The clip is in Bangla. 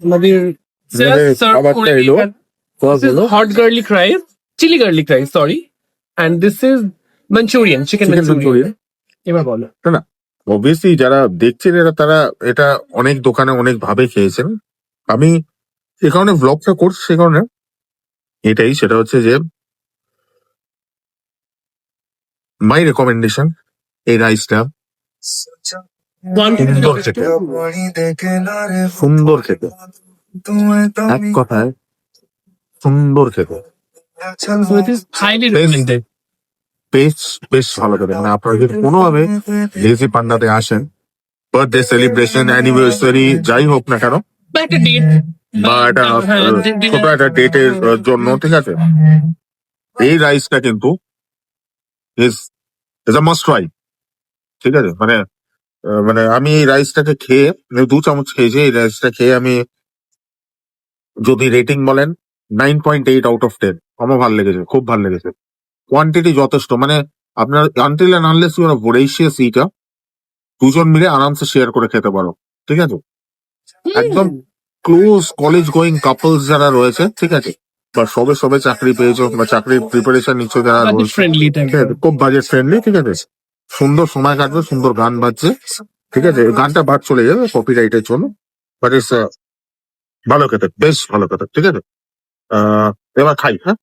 আমাদের খাবারটা এলো hot garlic rice, chili garlic rice, sorry. And this is Manchurian, chicken chicken Manchurian. Manchurian. এবার বলো। না অবভিয়াসলি যারা দেখছেন তারা এটা অনেক দোকানে অনেক ভাবে খেয়েছেন। আমি যে কারণে ব্লগটা করছি সে কারণে এটাই, সেটা হচ্ছে যে মাই রেকমেন্ডেশন এই রাইসটা সুন্দর খেতে, সুন্দর খেতে, এক কথায় সুন্দর খেতে, So it is highly recommended. বেশ বেশ ভালো খেতে। মানে আপনারা যদি কোনোভাবে লেজি পান্ডাতে আসেন, বার্থডে সেলিব্রেশন, অ্যানিভার্সারি যাই হোক না কেন, বা একটা ডেট বা একটা ছোট একটা ডেটের জন্য, ঠিক আছে, এই রাইসটা কিন্তু ইজ আ মাস্ট ট্রাই। ঠিক আছে, মানে মানে আমি এই রাইসটাকে খেয়ে 2 চামচ খেয়েছি। এই রাইসটা খেয়ে আমি যদি রেটিং বলেন 9.8 আউট অফ 10। আমার ভালো লেগেছে, খুব ভালো লেগেছে। কোয়ান্টিটি যথেষ্ট, মানে আপনার until and unless you are voracious eater, দুজন মিলে আরামসে শেয়ার করে খেতে পারো। ঠিক আছে, একদম ক্লোজ কলেজ গোয়িং কাপলস যারা রয়েছে, ঠিক আছে, বা সবে সবে চাকরি পেয়েছো বা চাকরির প্রিপারেশন নিচ্ছ যারা রয়েছে, ফ্রেন্ডলি ঠিক আছে, খুব বাজেট ফ্রেন্ডলি, ঠিক আছে, সুন্দর সময় কাটবে, সুন্দর গান বাজছে, ঠিক আছে, গানটা বাদ চলে যাবে কপিরাইটের জন্য, বাট ইটস ভালো খেতে, বেশ ভালো খেতে, ঠিক আছে। এবার খাই, হ্যাঁ।